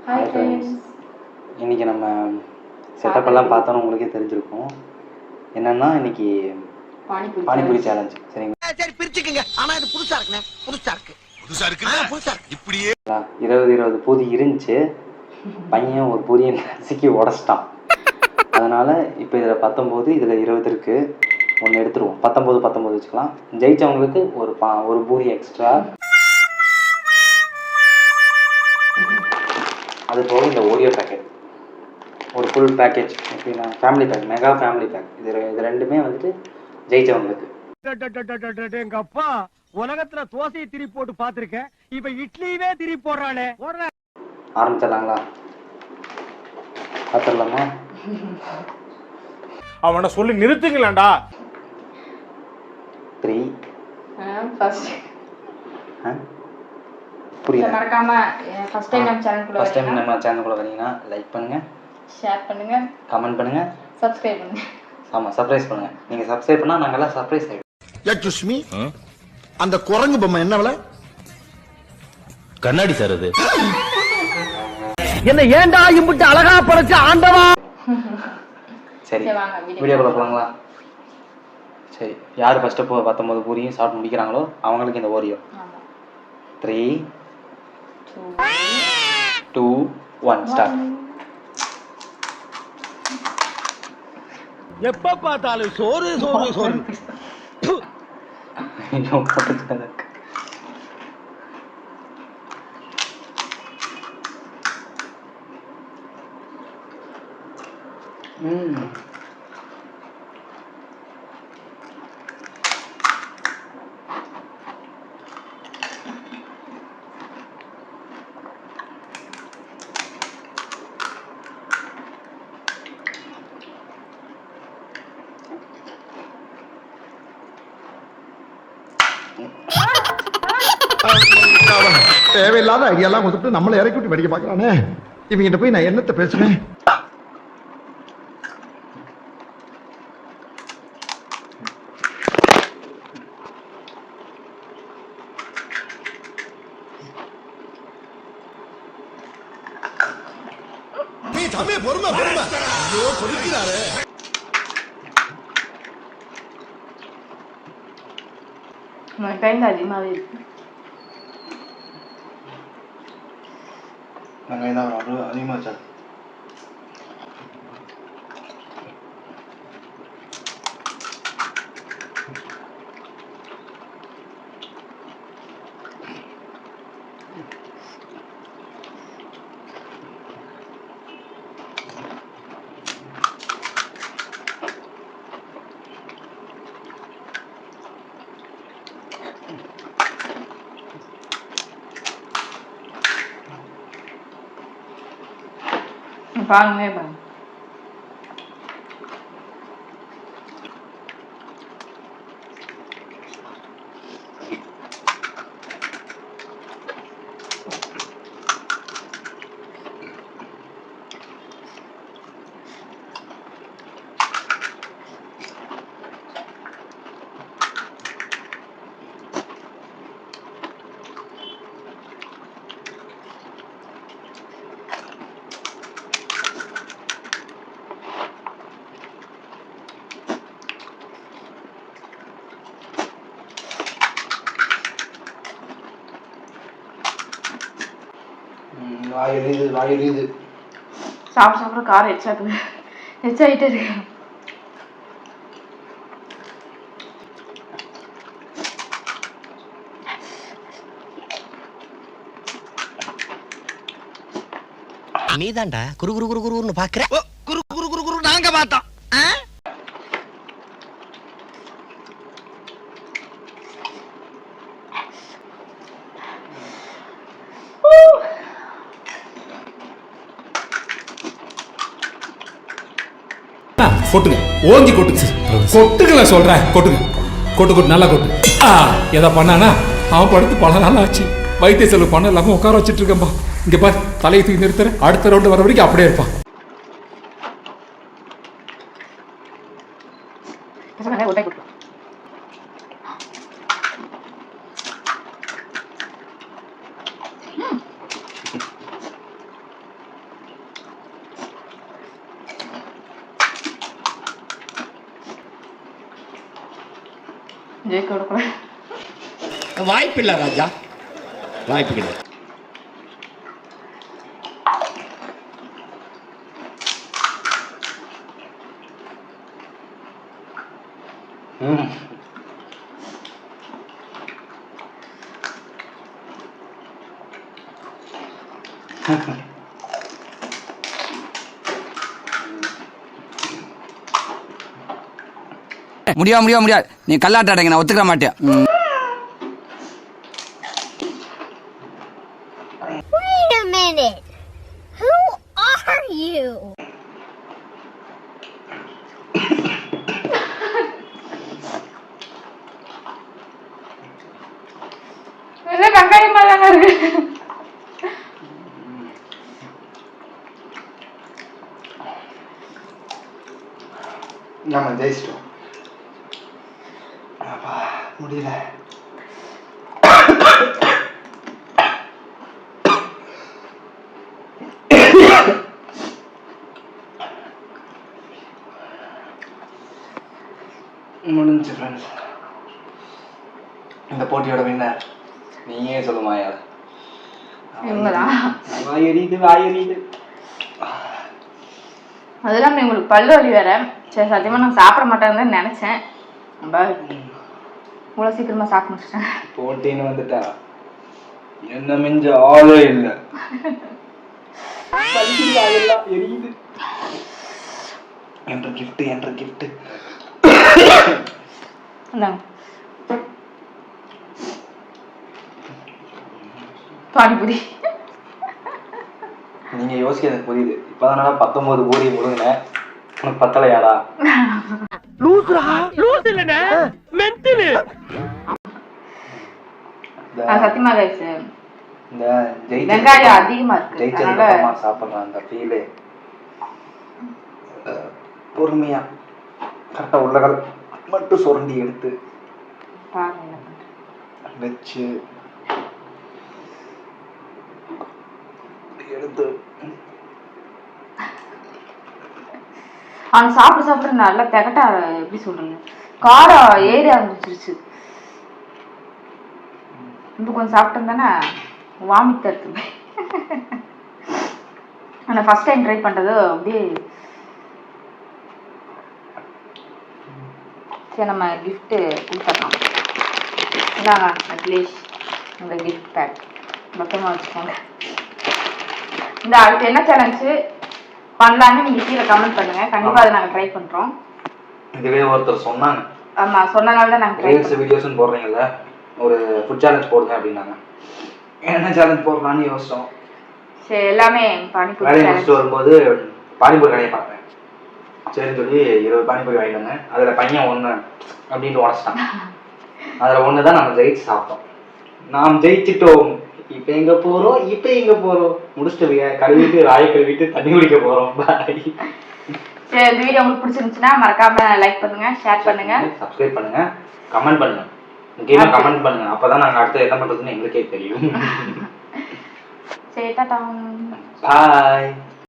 Hi friends, இன்றைக்கி நம்ம செட்டப்பெல்லாம் பார்த்தோன்னா உங்களுக்கே தெரிஞ்சிருக்கும். என்னென்னா இன்றைக்கி பானிபூரி சேலஞ்ச். சரிங்களா? சரி பிரிச்சுக்குங்க. ஆனால் இது புதுசாக இருக்குண்ணே. புதுசாக இருக்கு இப்படியே 20 பூதி இருந்துச்சு. பையன் ஒரு பூதியை நசுக்கி உடச்சிட்டான். அதனால் இப்போ இதில் 19, இதில் 20 இருக்குது. ஒன்று எடுத்துருவோம். 19 வச்சுக்கலாம். ஜெயித்தவங்களுக்கு ஒரு பூரி எக்ஸ்ட்ரா. அது போக இந்த ஓரியோ பேக்கெட், ஒரு ஃபுல் பேக்கேஜ். எப்படின்னா family pack, mega family pack. இது ரெண்டுமே வந்துட்டு ஜெயிச்சவங்களுக்கு. எங்க அப்பா உலகத்துல தோசையை திரி போட்டு பாத்திருக்கேன், இப்ப இட்லியவே திரி போடுறானே. ஆரம்பிச்சிடலாங்களா? பார்த்துடலாமா? அவனை சொல்லி நிறுத்துங்களேன்டா. 3 ஃபர்ஸ்ட் புரியல. மறக்காம ஃபர்ஸ்ட் டைம் நம்ம சேனலுக்குள்ள வரீங்கன்னா லைக் பண்ணுங்க, ஷேர் பண்ணுங்க, கமெண்ட் பண்ணுங்க, சப்ஸ்கிரைப் பண்ணுங்க. ஆமா, சர்ப்ரைஸ் பண்ணுங்க. நீங்க சப்ஸ்கிரைப் பண்ணா நாங்க எல்லாம் சர்ப்ரைஸ் ஆயிடுவோம். சுஷ்மி, அந்த குரங்கு பொம்மை என்ன விலை? கண்ணாடி சார் அது. என்ன ஏன்டா இம்புட்டு அழகா படைச்ச ஆண்டவா. சரி, வீடியோக்குள்ள போலாங்களா? சரி, யார் ஃபர்ஸ்ட் 19 பூரியும் சாப்பிட்டு முடிக்கிறாங்களோ அவங்களுக்கு இந்த ஓரியோ. 3 2 1 ஸ்டார்ட். எப்ப பார்த்தாலும் சோறு சோறு சோறு. தேவையில்லாத ஐடியாலாம் கொடுத்துட்டு நம்மளை இறக்கி விட்டு வெடிக்க பார்க்கறானே. இவங்கிட்ட போய் நான் என்னத்த பேசுவேன்? பொறுமை பொறுமை. ஐயோ சொல்லிக்கிறாரு. டைம் அதிகமாகவே இருக்கு. வெங்காயம் தான் அவ்வளோ அதிகமாக வச்சா. பாருங்க பாருங்க. வாயுது சாப்பிட காரம் எச்சாயிட்டே இருக்கு. நீதான்டா குரு குரு குரு குருன்னு பாக்குற. குரு குரு குரு குரு நாங்க பார்த்தோம். கொட்டுங்க, ஓங்கி கொட்டுங்க, கொட்டுங்கள சொல்றேன், கொட்டுங்க, கொட்டு நல்லா கொட்டு. எதை பண்ணானா அவன் படுத்து பல நாள் ஆச்சு. வைத்திய செலவு பண்ண இல்லாம உட்கார வச்சுட்டு இருக்கேன்பா. இங்க பாரு, தலையை தூக்கி நிறுத்துற, அடுத்த ரவுண்டு வர வரைக்கும் அப்படியே இருப்பான். ஜெயிக்க விடக்கூடாது. வாய்ப்பில்லை ராஜா, வாய்ப்பு கிடையாது. முடியாது நீ கல்லாட்டாடங்க, நான் ஒத்துக்க மாட்டேன். Wait a minute. Who are you? எல்லாம் வெங்காயமா தாங்க இருக்கு. நம்ம ஜெயிச்சிட்டோம். முடியல. முடிஞ்சு ஃப்ரெண்ட்ஸ். இந்த போட்டியோட வின்னர் நீயே சொல்லுமாயா? இவங்கதான். வாயறியுது. அது இல்லாமல் உங்களுக்கு பல்லு வலி வேற. சரி, சத்தியமா நான் சாப்பிட மாட்டேன்னு நினைச்சேன். இவ்வளோ சீக்கிரமா சாப்பிட முடிச்சிட்டேன். போட்டின்னு வந்துட்டா என்ன மிஞ்ச ஆளே இல்லை. எரியுது. என்ற கிஃப்ட் பானிபூரி. நீங்க யோசிக்க எனக்கு புரியுது. இப்பதானா 19 பூரி முழுங்கினேன், உனக்கு பத்தலையாடா? சத்தியமா கைஸ், இந்த வெங்காயம் அதிகமா இருக்கு. ஜெயிச்சதுக்கு சாப்பிடுறேன் அந்த ஃபீலே. பொறுமையா கரெக்டா உள்ளகள் மட்டும் சுரண்டி எடுத்து வச்சு எடுத்து அவன் சாப்பிட நல்லா திகட்டா, எப்படி சொல்றது, காரம் ஏறி ஆரம்பிச்சிருச்சு. இப்போ கொஞ்சம் சாப்பிட்டேன் தானே வாமிட் எடுத்து. ஆனால் ஃபர்ஸ்ட் டைம் ட்ரை பண்ணுறது அப்படியே. சரி, நம்ம கிஃப்ட்டு கொடுத்துடலாம். இந்தாங்க அட்லீஸ்ட் இந்த கிஃப்ட் பேக் மொத்தமாக வச்சுக்கோங்க. இந்த அடுத்து என்ன சேலஞ்சு பண்ணலான்னு நீங்கள் கீழே கமெண்ட் பண்ணுங்கள். கண்டிப்பாக அதை நாங்கள் ட்ரை பண்ணுறோம். இதுவே ஒருத்தர் சொன்னாங்க. ஆமாம், சொன்னனால தான் நாங்கள் ட்ரை ரீல்ஸ் வீடியோஸ்ன்னு போடுறீங்கல்ல, ஒரு ஃபுட் சேலஞ்ச் போடுங்க அப்படின்னாங்க. என்ன சேலஞ்ச் போடலான்னு யோசிச்சோம். சரி, எல்லாமே பானிபூரி வேலையை முடிச்சுட்டு வரும்போது பானிபூரி கடையை பார்த்தேன். சரின்னு சொல்லி 20 பானிபூரி வாங்கிட்டு வந்தேன். அதில் பையன் 1 அப்படின்ட்டு உடச்சிட்டான். அதில் 1 தான் நம்ம ஜெயிச்சு சாப்பிட்டோம். நாம் ஜெயிச்சிட்டோம். இப்போ எங்கே போகிறோம்? முடிச்சுட்டு கழுவிட்டு ராயை கழுவிட்டு தண்ணி குடிக்க போகிறோம். பாய். சரி, இந்த வீடியோ உங்களுக்கு பிடிச்சிருந்துச்சுன்னா மறக்காம லைக் பண்ணுங்க, ஷேர் பண்ணுங்க, சப்ஸ்கிரைப் பண்ணுங்க, கமெண்ட் பண்ணுங்க. முக்கியமாக கமெண்ட் பண்ணுங்க. அப்பதான் நாங்கள் அடுத்து என்ன பண்ணுறதுன்னு எங்களுக்கே தெரியும். சரி, டாடா. பாய்.